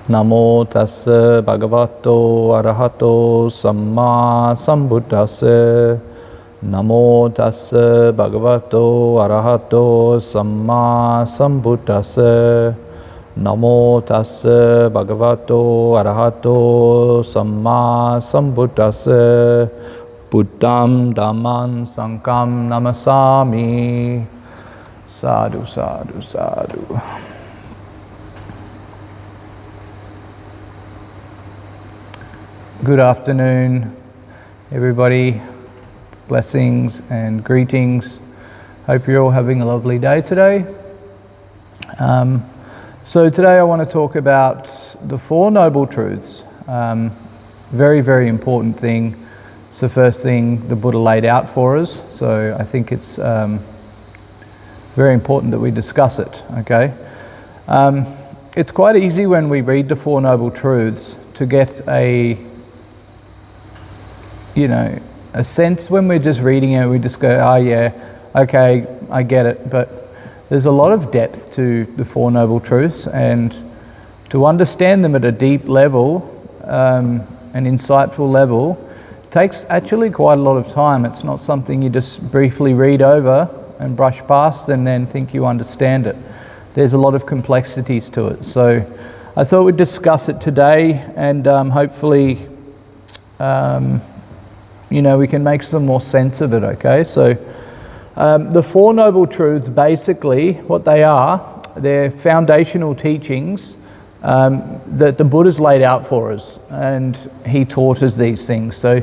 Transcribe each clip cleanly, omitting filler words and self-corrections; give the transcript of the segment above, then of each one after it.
Namo tassa bhagavato arahato samma sambuddhassa. Namo tassa bhagavato arahato samma sambuddhassa. Namo tassa bhagavato arahato samma sambuddhassa. Buddham dhammam sangham namasami. Sadhu, sadhu, sadhu. Good afternoon, everybody. Blessings and greetings. Hope you're all having a lovely day today. So today I want to talk about the Four Noble Truths. Very, very important thing. It's the first thing the Buddha laid out for us. So I think it's very important that we discuss it, okay? It's quite easy when we read the Four Noble Truths to get a sense when we're just reading it, we just go, oh yeah, okay, I get it. But there's a lot of depth to the Four Noble Truths, and to understand them at a deep level, an insightful level, takes actually quite a lot of time. It's not something you just briefly read over and brush past and then think you understand it. There's a lot of complexities to it. So I thought we'd discuss it today, and hopefully we can make some more sense of it, okay? So the Four Noble Truths, basically what they are, they're foundational teachings that the Buddha's laid out for us, and he taught us these things. So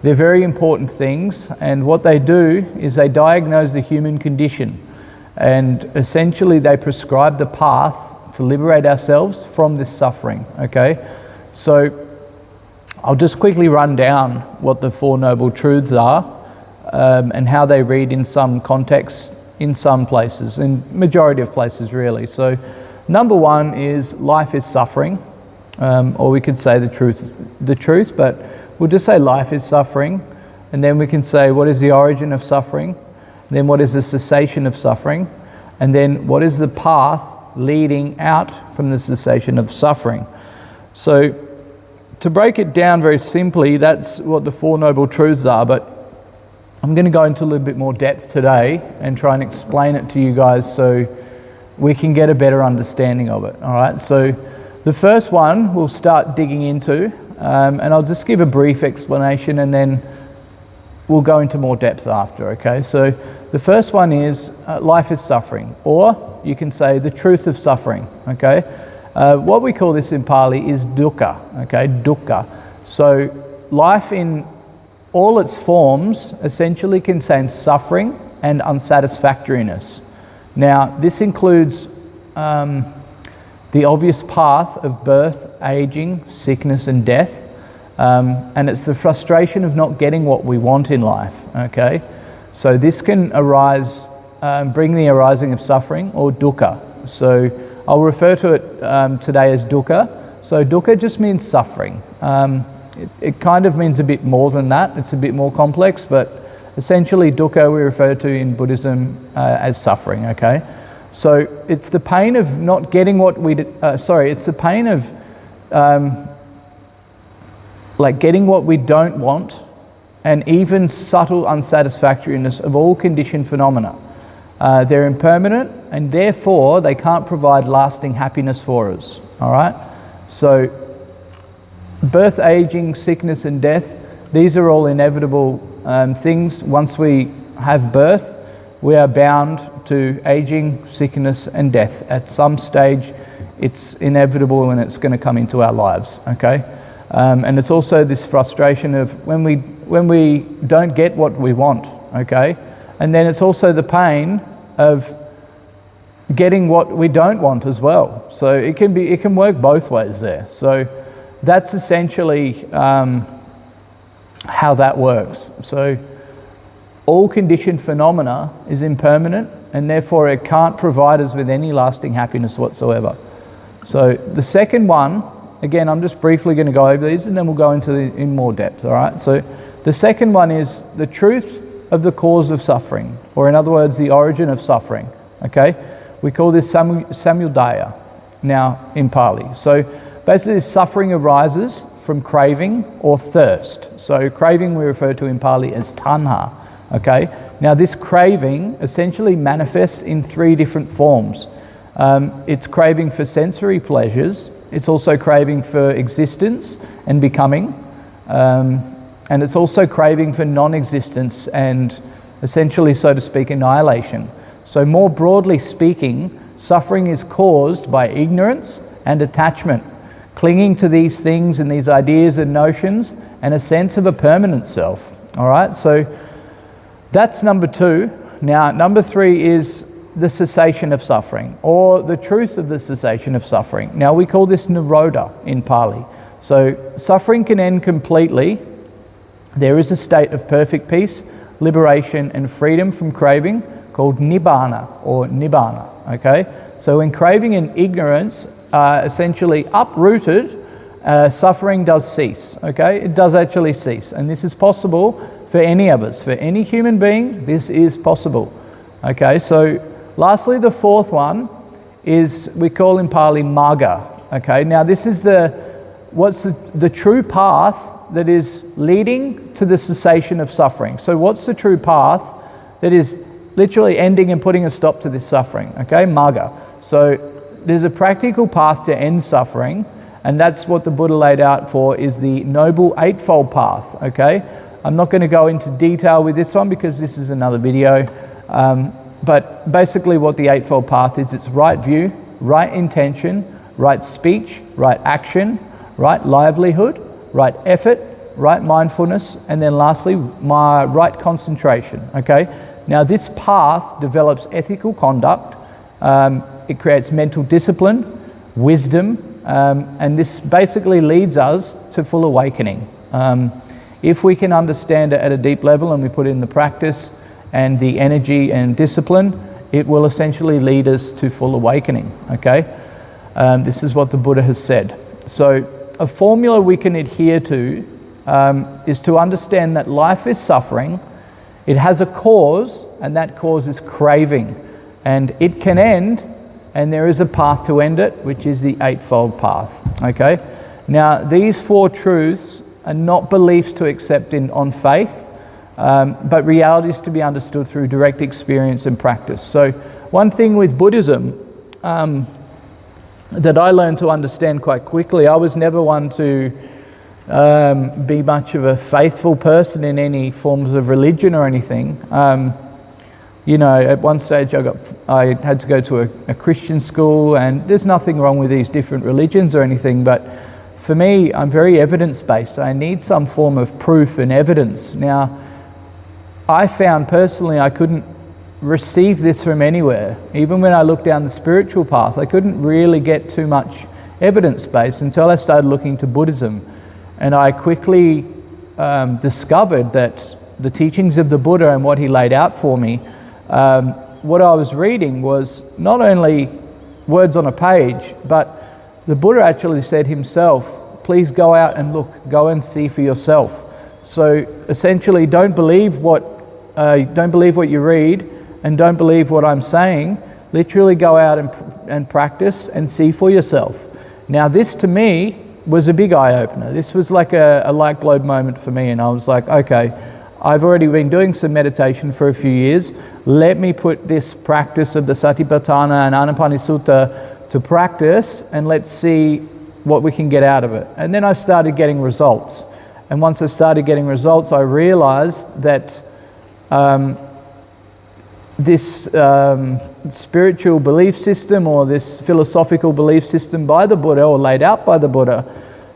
they're very important things, and what they do is they diagnose the human condition, and essentially they prescribe the path to liberate ourselves from this suffering, okay? So I'll just quickly run down what the Four Noble Truths are and how they read in some contexts, in some places, in majority of places really. So number one is life is suffering, or we could say the truth, but we'll just say life is suffering, and then we can say what is the origin of suffering, then what is the cessation of suffering, and then what is the path leading out from the cessation of suffering. So to break it down very simply, that's what the Four Noble Truths are, but I'm going to go into a little bit more depth today and try and explain it to you guys so we can get a better understanding of it. All right, so the first one we'll start digging into, and I'll just give a brief explanation and then we'll go into more depth after, okay? So the first one is life is suffering, or you can say the truth of suffering, okay? What we call this in Pali is dukkha, okay, dukkha. So life in all its forms essentially contains suffering and unsatisfactoriness. Now, this includes the obvious path of birth, aging, sickness and death, and it's the frustration of not getting what we want in life, okay? So this can arise, bring the arising of suffering or dukkha. So I'll refer to it today as dukkha. So dukkha just means suffering. It kind of means a bit more than that. It's a bit more complex, but essentially dukkha we refer to in Buddhism as suffering, okay? So it's the pain of not getting what it's the pain of like getting what we don't want, and even subtle unsatisfactoriness of all conditioned phenomena. They're impermanent, and therefore they can't provide lasting happiness for us, all right? So birth, aging, sickness and death, these are all inevitable things. Once we have birth, we are bound to aging, sickness and death. At some stage, it's inevitable and it's going to come into our lives, okay? And it's also this frustration of when we don't get what we want, okay? And then it's also the pain of getting what we don't want as well. So it can work both ways there. So that's essentially how that works. So all conditioned phenomena is impermanent, and therefore it can't provide us with any lasting happiness whatsoever. So the second one, again, I'm just briefly going to go over these and then we'll go into in more depth, all right? So the second one is the truth of the cause of suffering, or in other words, the origin of suffering, okay? We call this samudaya now in Pali. So basically suffering arises from craving or thirst. So craving we refer to in Pali as tanha. Okay, now this craving essentially manifests in three different forms. It's craving for sensory pleasures, it's also craving for existence and becoming, and it's also craving for non-existence and essentially, so to speak, annihilation. So more broadly speaking, suffering is caused by ignorance and attachment, clinging to these things and these ideas and notions and a sense of a permanent self. All right, so that's number two. Now, number three is the cessation of suffering, or the truth of the cessation of suffering. Now, we call this nirodha in Pali. So suffering can end completely. There is a state of perfect peace, liberation, and freedom from craving called Nibbana or Nibbana. Okay, so when craving and ignorance are essentially uprooted, suffering does cease. Okay, it does actually cease, and this is possible for any of us, for any human being. This is possible. Okay, so lastly, the fourth one is we call in Pali magga. Okay, now this is what's the true path that is leading to the cessation of suffering. So what's the true path that is literally ending and putting a stop to this suffering? Okay, magga. So there's a practical path to end suffering, and that's what the Buddha laid out for, is the noble eightfold path. Okay, I'm not going to go into detail with this one because this is another video, but basically what the eightfold path is, it's right view, right intention, right speech, right action, right livelihood, right effort, right mindfulness, and then lastly, my right concentration. Okay, now this path develops ethical conduct, it creates mental discipline, wisdom, and this basically leads us to full awakening. If we can understand it at a deep level and we put in the practice and the energy and discipline, it will essentially lead us to full awakening. Okay, this is what the Buddha has said. So a formula we can adhere to is to understand that life is suffering, it has a cause, and that cause is craving, and it can end, and there is a path to end it, which is the eightfold path. Okay, now these four truths are not beliefs to accept on faith, but realities to be understood through direct experience and practice. So one thing with Buddhism that I learned to understand quite quickly, I was never one to be much of a faithful person in any forms of religion or anything. You know, at one stage I had to go to a Christian school, and there's nothing wrong with these different religions or anything, but for me, I'm very evidence-based. I need some form of proof and evidence. Now, I found personally I couldn't receive this from anywhere. Even when I looked down the spiritual path, I couldn't really get too much evidence-based until I started looking to Buddhism. And I quickly discovered that the teachings of the Buddha and what he laid out for me, what I was reading was not only words on a page, but the Buddha actually said himself, please go out and look, go and see for yourself. So essentially, don't believe what you read, and don't believe what I'm saying. Literally go out and practice and see for yourself. Now this to me was a big eye-opener. This was like a light bulb moment for me, and I was like, okay, I've already been doing some meditation for a few years. Let me put this practice of the Satipatthana and Anapanasutta to practice, and let's see what we can get out of it. And then I started getting results. And once I started getting results, I realized that this spiritual belief system, or this philosophical belief system by the Buddha, or laid out by the Buddha,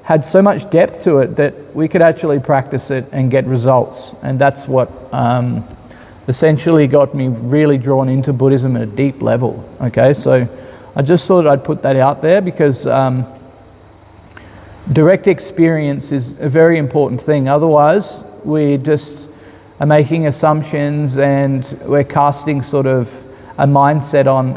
had so much depth to it that we could actually practice it and get results. And that's what essentially got me really drawn into Buddhism at a deep level. Okay, so I just thought I'd put that out there because direct experience is a very important thing. Otherwise, we just are making assumptions and we're casting sort of a mindset on,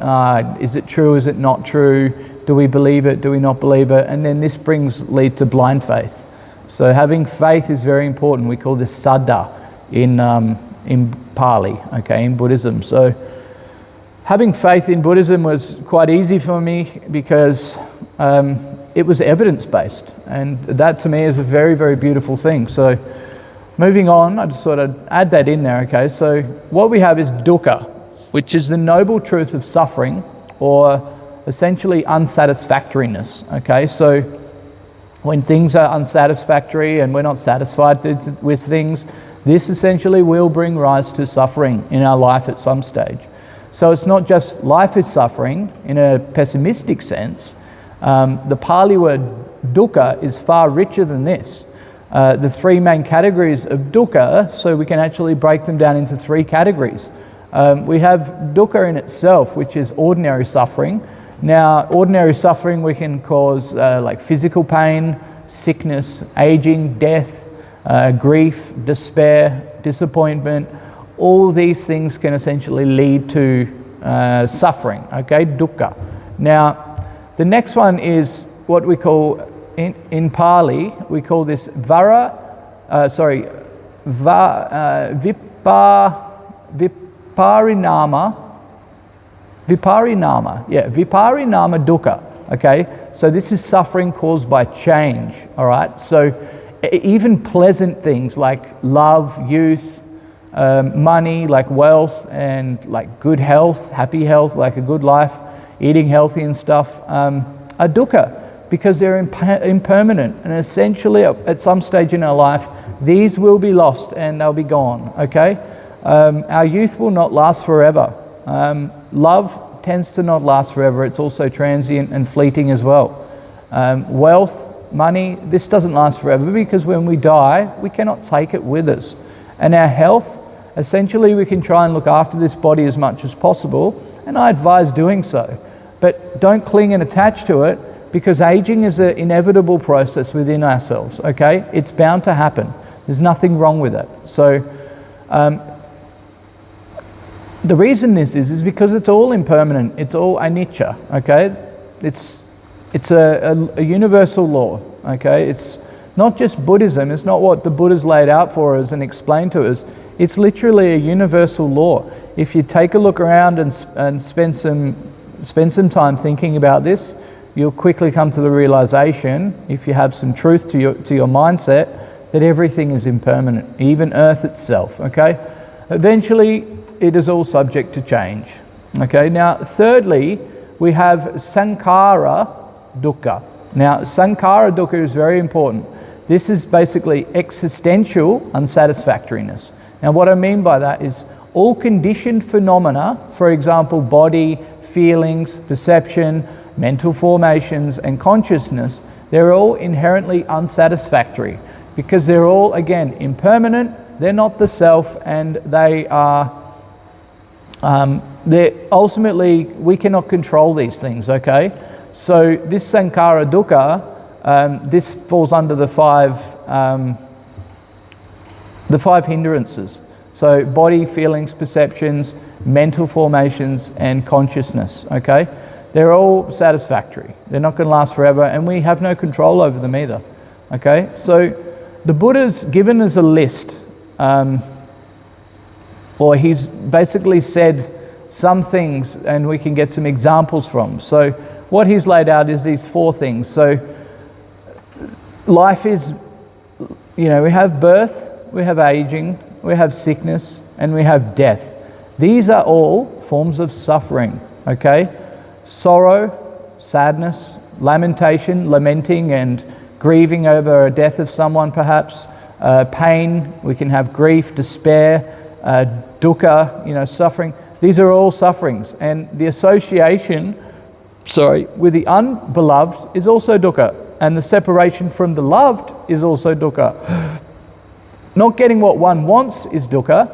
is it true, is it not true? Do we believe it, do we not believe it? And then this lead to blind faith. So having faith is very important. We call this saddha in Pali, okay, in Buddhism. So having faith in Buddhism was quite easy for me because it was evidence-based, and that to me is a very, very beautiful thing. So moving on, I just sort of add that in there, okay? So what we have is dukkha, which is the noble truth of suffering, or essentially unsatisfactoriness, okay? So when things are unsatisfactory and we're not satisfied with things, this essentially will bring rise to suffering in our life at some stage. So it's not just life is suffering in a pessimistic sense. The Pali word dukkha is far richer than this. The three main categories of dukkha, so we can actually break them down into three categories. We have dukkha in itself, which is ordinary suffering. Now, ordinary suffering we can cause like physical pain, sickness, aging, death, grief, despair, disappointment. All these things can essentially lead to suffering, okay, dukkha. Now, the next one is what we call, in Pali, we call this viparinama dukkha, okay? So this is suffering caused by change, all right? So even pleasant things like love, youth, money, like wealth, and like good health, happy health, like a good life, eating healthy and stuff, are dukkha, because they're impermanent, and essentially at some stage in our life, these will be lost and they'll be gone, okay? Our youth will not last forever. Love tends to not last forever. It's also transient and fleeting as well. Wealth, money, this doesn't last forever, because when we die, we cannot take it with us. And our health, essentially we can try and look after this body as much as possible, and I advise doing so. But don't cling and attach to it, because aging is an inevitable process within ourselves, okay? It's bound to happen. There's nothing wrong with it. So the reason this is because it's all impermanent. It's all anicca, okay? It's a universal law, okay? It's not just Buddhism. It's not what the Buddha's laid out for us and explained to us. It's literally a universal law. If you take a look around and spend some time thinking about this, you'll quickly come to the realization, if you have some truth to your mindset, that everything is impermanent, even Earth itself, okay? Eventually, it is all subject to change, okay? Now, thirdly, we have sankhara dukkha. Now, sankhara dukkha is very important. This is basically existential unsatisfactoriness. Now, what I mean by that is all conditioned phenomena, for example, body, feelings, perception, mental formations, and consciousness, they're all inherently unsatisfactory, because they're all, again, impermanent, they're not the self, and they're ultimately, we cannot control these things, okay? So this sankhara dukkha, this falls under the five hindrances. So body, feelings, perceptions, mental formations, and consciousness, okay? They're all satisfactory. They're not going to last forever, and we have no control over them either, okay? So the Buddha's given us a list, or he's basically said some things, and we can get some examples from. So what he's laid out is these four things. So life is, we have birth, we have aging, we have sickness, and we have death. These are all forms of suffering, okay? Sorrow, sadness, lamentation, lamenting and grieving over a death of someone perhaps, pain, we can have grief, despair, dukkha, suffering. These are all sufferings, and the association, with the unbeloved is also dukkha, and the separation from the loved is also dukkha. Not getting what one wants is dukkha.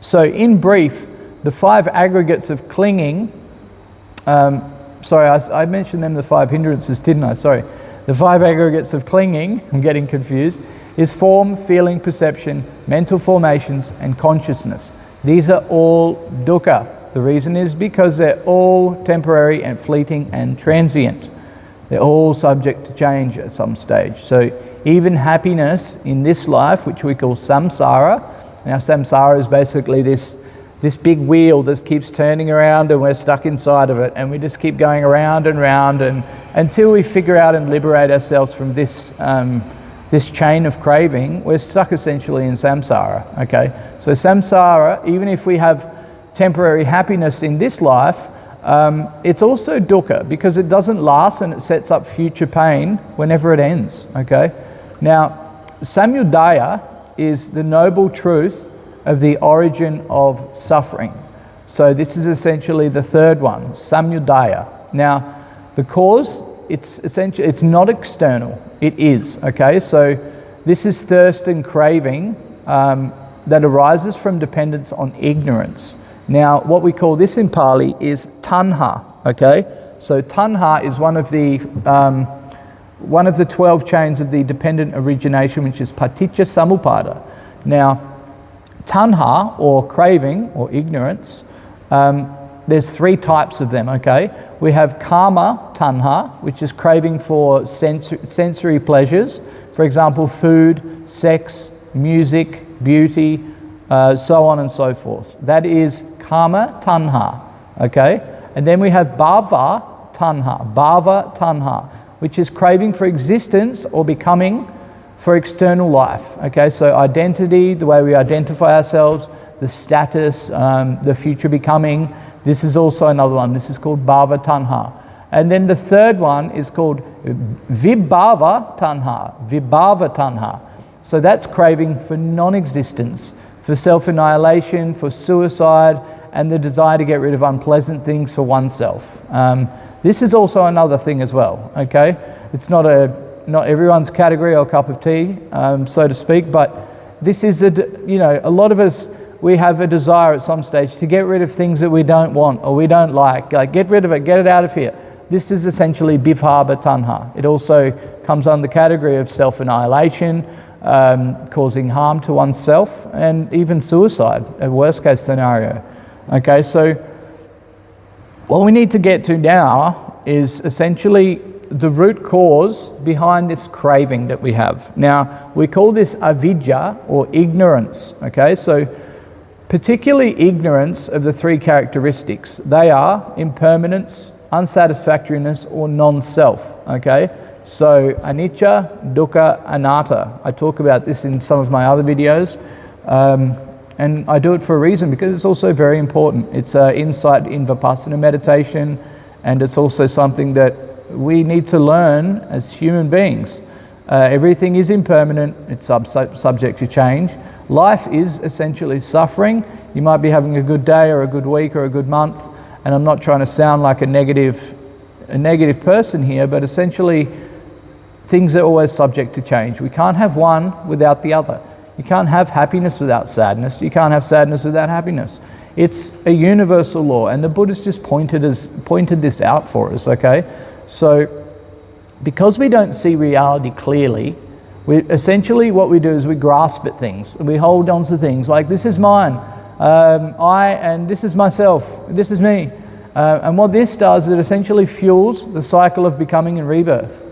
So in brief, the five aggregates of clinging, I mentioned them, the five hindrances, didn't I? The five aggregates of clinging, I'm getting confused, is form, feeling, perception, mental formations, and consciousness. These are all dukkha. The reason is because they're all temporary and fleeting and transient. They're all subject to change at some stage. So even happiness in this life, which we call samsara, now samsara is basically this big wheel that keeps turning around, and we're stuck inside of it, and we just keep going around and round, and until we figure out and liberate ourselves from this this chain of craving, we're stuck essentially in samsara. Okay, so samsara, even if we have temporary happiness in this life, it's also dukkha, because it doesn't last and it sets up future pain whenever it ends. Okay, now samudaya is the noble truth of the origin of suffering. So this is essentially the third one, samudaya. Now, the cause, it's essentially, it's not external, it is, okay? So this is thirst and craving that arises from dependence on ignorance. Now, what we call this in Pali is tanha, okay? So tanha is one of the 12 chains of the dependent origination, which is paticca samuppada. Now, tanha, or craving, or ignorance, there's three types of them, okay? We have kama tanha, which is craving for sensory pleasures. For example, food, sex, music, beauty, so on and so forth. That is kama tanha, okay? And then we have bhava tanha, which is craving for existence or becoming for external life, okay? So identity, the way we identify ourselves, the status, the future becoming. This is also another one. This is called bhava tanha. And then the third one is called vibhava tanha. So that's craving for non-existence, for self-annihilation, for suicide, and the desire to get rid of unpleasant things for oneself. This is also another thing as well, okay? It's not everyone's category or cup of tea, so to speak, but this is a lot of us, we have a desire at some stage to get rid of things that we don't want or we don't like get rid of it, get it out of here. This is essentially bhava tanha. It also comes under the category of self-annihilation, causing harm to oneself, and even suicide, a worst case scenario. Okay, so what we need to get to now is essentially the root cause behind this craving that we have. Now, we call this avidya, or ignorance, okay? So particularly ignorance of the three characteristics. They are impermanence, unsatisfactoriness, or non-self, okay? So anicca, dukkha, anatta. I talk about this in some of my other videos, and I do it for a reason, because it's also very important. It's insight in Vipassana meditation, and it's also something that we need to learn as human beings. Everything is impermanent, it's subject to change. Life is essentially suffering. You might be having a good day or a good week or a good month, and I'm not trying to sound like a negative person here, but essentially things are always subject to change. We can't have one without the other. You can't have happiness without sadness. You can't have sadness without happiness. It's a universal law, and the Buddha's just pointed this out for us, okay? So because we don't see reality clearly, essentially what we do is we grasp at things. We hold on to things like, this is mine, and this is myself, this is me. And what this does, it essentially fuels the cycle of becoming and rebirth.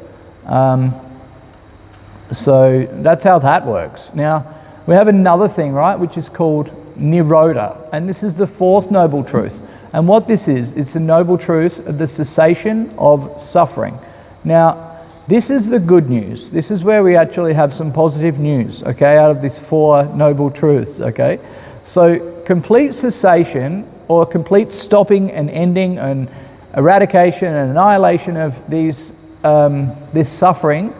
So that's how that works. Now, we have another thing, right, which is called nirodha, and this is the fourth noble truth. And what this is, it's the noble truth of the cessation of suffering. Now, this is the good news. This is where we actually have some positive news, okay, out of these four noble truths, okay? So complete cessation, or complete stopping and ending and eradication and annihilation of this suffering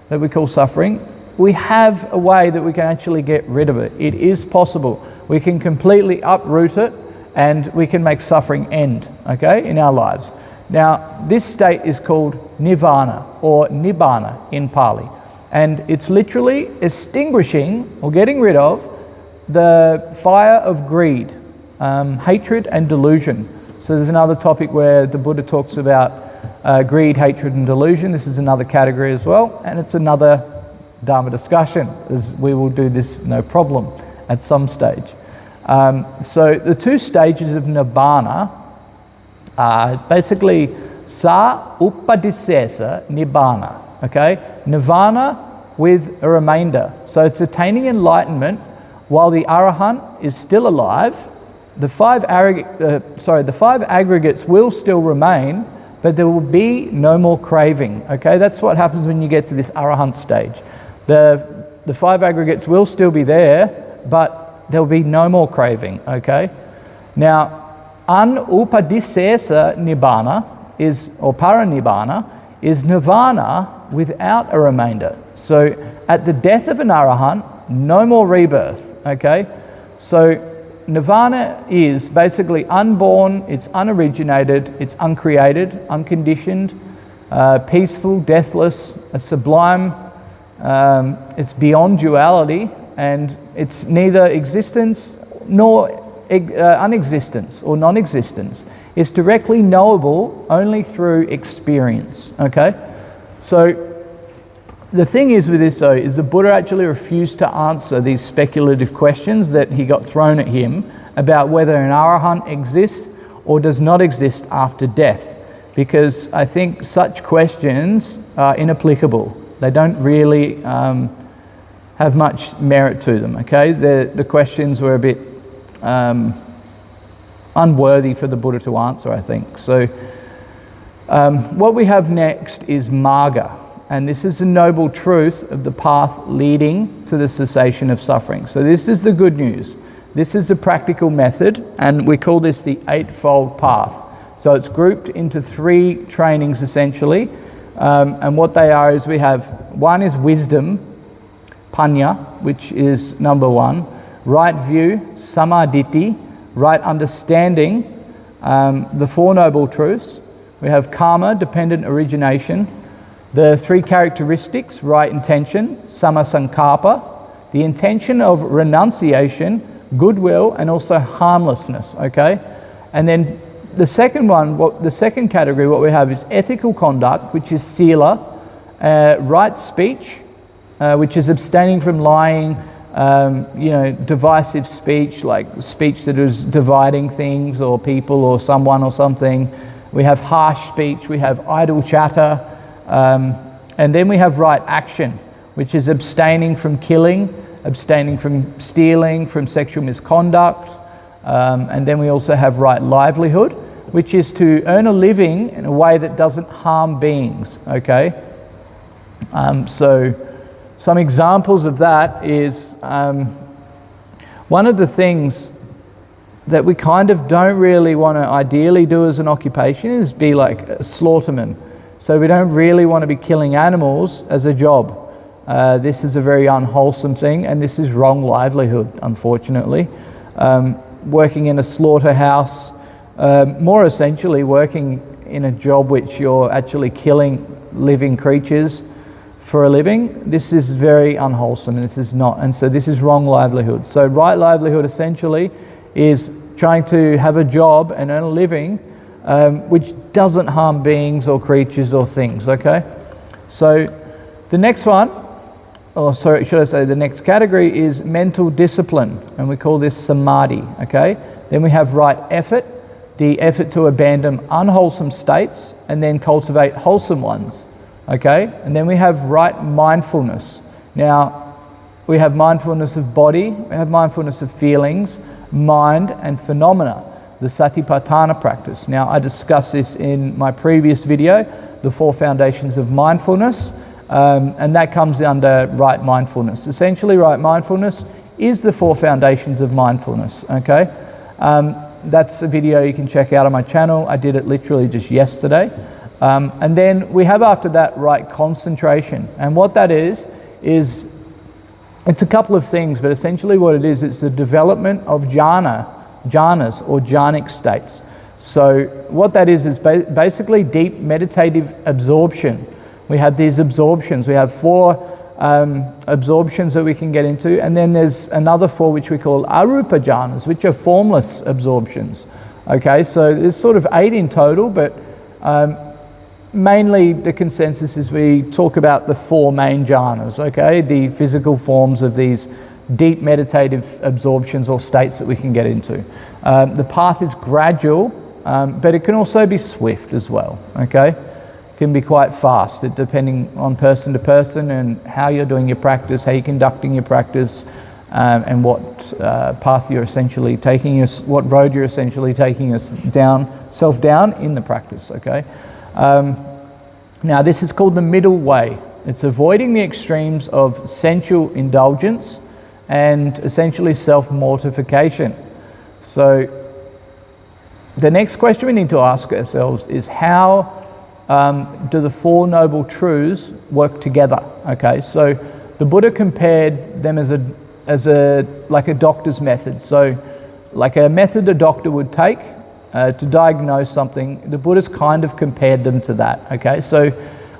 that we call suffering, we have a way that we can actually get rid of it. It is possible. We can completely uproot it, and we can make suffering end, okay, in our lives. Now, this state is called nirvana, or Nibbana in Pali, and it's literally extinguishing or getting rid of the fire of greed, hatred and delusion. So there's another topic where the Buddha talks about greed, hatred and delusion. This is another category as well, and it's another Dharma discussion, as we will do this no problem at some stage. So the two stages of Nibbana are basically sa upadisesa Nibbana, okay? Nirvana with a remainder. So it's attaining enlightenment while the Arahant is still alive. The five aggregates will still remain, but there will be no more craving. Okay, that's what happens when you get to this arahant stage. The 5 aggregates will still be there, but there will be no more craving. Okay, now upadisesa nibbana is, or paranibbana, is nirvana without a remainder. So at the death of an arahant, no more rebirth. Okay, so nirvana is basically unborn, it's unoriginated, it's uncreated, unconditioned, peaceful, deathless, a sublime, it's beyond duality, and it's neither existence nor unexistence or non-existence. It's directly knowable only through experience. Okay, so the thing is with this though, is the Buddha actually refused to answer these speculative questions that he got thrown at him about whether an arahant exists or does not exist after death, because I think such questions are inapplicable. They don't really have much merit to them. Okay, the questions were a bit unworthy for the Buddha to answer, I think. So what we have next is marga, and this is the noble truth of the path leading to the cessation of suffering. So this is the good news. This is the practical method, and we call this the eightfold path. So it's grouped into 3 trainings essentially, and what they are is we have, one is wisdom, panya, which is number 1, right view, samaditi, right understanding, the 4 noble truths. We have karma, dependent origination, the 3 characteristics, right intention, samasankalpa, the intention of renunciation, goodwill, and also harmlessness. Okay, and then the second one, the second category, what we have is ethical conduct, which is sila, right speech, which is abstaining from lying, divisive speech, like speech that is dividing things or people or someone or something. We have harsh speech, we have idle chatter, and then we have right action, which is abstaining from killing, abstaining from stealing, from sexual misconduct, and then we also have right livelihood, which is to earn a living in a way that doesn't harm beings. Okay, so some examples of that is one of the things that we kind of don't really want to ideally do as an occupation is be like a slaughterman. So we don't really want to be killing animals as a job. This is a very unwholesome thing, and this is wrong livelihood, unfortunately. Working in a slaughterhouse, more essentially working in a job which you're actually killing living creatures for a living, this is very unwholesome, and this is not, and so this is wrong livelihood. So right livelihood essentially is trying to have a job and earn a living which doesn't harm beings or creatures or things. Okay, so the next one, or sorry, should I say the next category is mental discipline, and we call this samadhi. Okay, then we have right effort, the effort to abandon unwholesome states and then cultivate wholesome ones. Okay, and then we have right mindfulness. Now we have mindfulness of body, we have mindfulness of feelings, mind, and phenomena, the satipatthana practice. Now I discussed this in my previous video, the 4 foundations of mindfulness, and that comes under right mindfulness. Essentially, right mindfulness is the 4 foundations of mindfulness. Okay, that's a video you can check out on my channel. I did it literally just yesterday. And then we have after that right concentration, and what that is it's a couple of things, but essentially what it is, it's the development of jhanas or jhanic states. So what that is basically deep meditative absorption. We have these absorptions. We have 4 absorptions that we can get into, and then there's another 4 which we call arupa jhanas, which are formless absorptions. Okay, so there's sort of 8 in total, but mainly the consensus is we talk about the 4 main jhanas, okay, the physical forms of these deep meditative absorptions or states that we can get into. The path is gradual, but it can also be swift as well. Okay, it can be quite fast, depending on person to person and how you're doing your practice, how you're conducting your practice, and what path you're essentially taking, what road you're essentially taking yourself down in the practice. Okay. Now this is called the middle way. It's avoiding the extremes of sensual indulgence and essentially self-mortification. So the next question we need to ask ourselves is how do the Four Noble Truths work together? Okay, so the Buddha compared them as like a doctor's method. So like a method a doctor would take to diagnose something, the Buddha's kind of compared them to that. Okay, so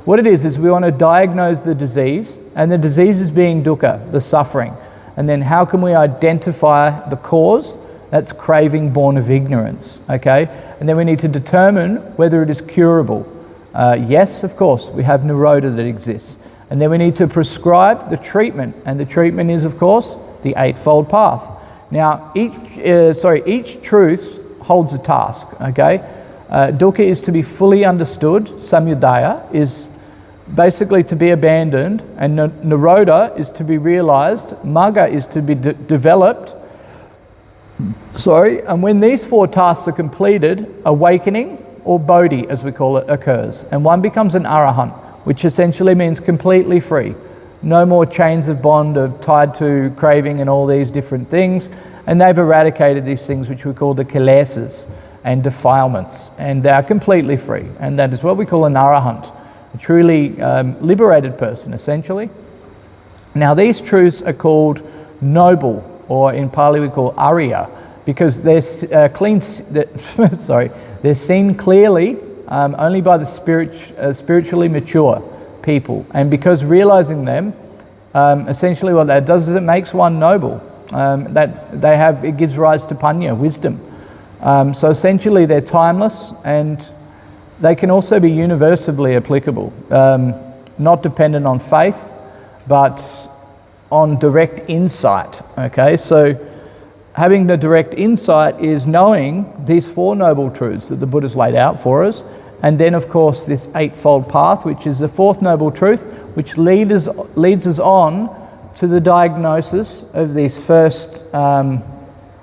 what it is we want to diagnose the disease, and the disease is being dukkha, the suffering. And then how can we identify the cause? That's craving born of ignorance, okay? And then we need to determine whether it is curable. Yes, of course, we have nibbana that exists. And then we need to prescribe the treatment, and the treatment is, of course, the eightfold path. Now, each truth holds a task, okay? Dukkha is to be fully understood, samudaya is basically to be abandoned, and nirodha is to be realized, magga is to be developed. And when these four tasks are completed, awakening, or bodhi as we call it, occurs, and one becomes an arahant, which essentially means completely free. No more chains of bond tied to craving and all these different things, and they've eradicated these things which we call the kilesas and defilements, and they are completely free, and that is what we call an arahant, a truly liberated person essentially. Now these truths are called noble, or in Pali we call ariya, because they're they're seen clearly only by the spiritually mature people, and because realizing them, essentially what that does is it makes one noble. It gives rise to panya, wisdom. So essentially they're timeless, and they can also be universally applicable, not dependent on faith, but on direct insight. Okay, so having the direct insight is knowing these Four Noble Truths that the Buddha's laid out for us, and then of course this Eightfold Path, which is the Fourth Noble Truth, which leads us on to the diagnosis of these first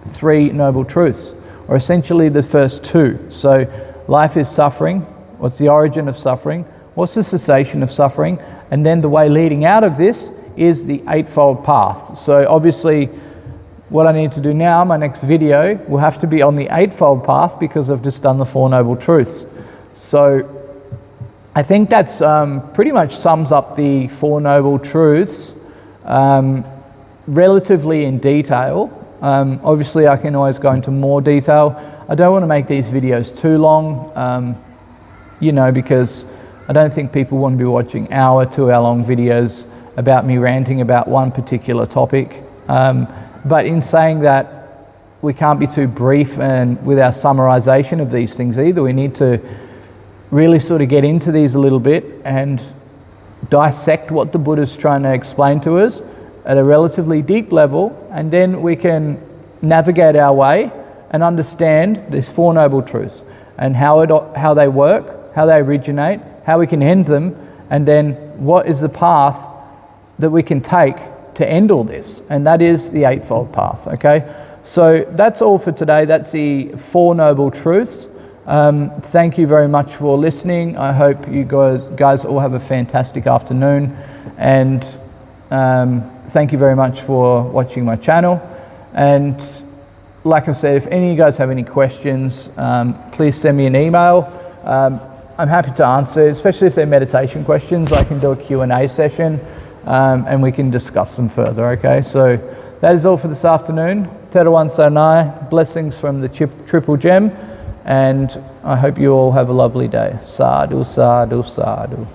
three Noble Truths, or essentially the first two. So life is suffering. What's the origin of suffering? What's the cessation of suffering? And then the way leading out of this is the Eightfold Path. So obviously what I need to do now, my next video, will have to be on the Eightfold Path because I've just done the Four Noble Truths. So I think that's pretty much sums up the Four Noble Truths relatively in detail. Obviously I can always go into more detail. I don't want to make these videos too long, because I don't think people want to be watching 2 hour long videos about me ranting about one particular topic. But in saying that, we can't be too brief and with our summarization of these things either. We need to really sort of get into these a little bit and dissect what the Buddha's trying to explain to us at a relatively deep level, and then we can navigate our way and understand these Four Noble Truths and how they work, how they originate, how we can end them, and then what is the path that we can take to end all this, and that is the Eightfold Path. Okay, so that's all for today. That's the Four Noble Truths. Thank you very much for listening. I hope you guys all have a fantastic afternoon, and thank you very much for watching my channel. And like I said, if any of you guys have any questions, please send me an email. I'm happy to answer, especially if they're meditation questions. I can do a Q&A session and we can discuss them further, okay? So that is all for this afternoon. Terawan Sanai, blessings from the Triple Gem, and I hope you all have a lovely day. Sadhu, sadhu, sadhu.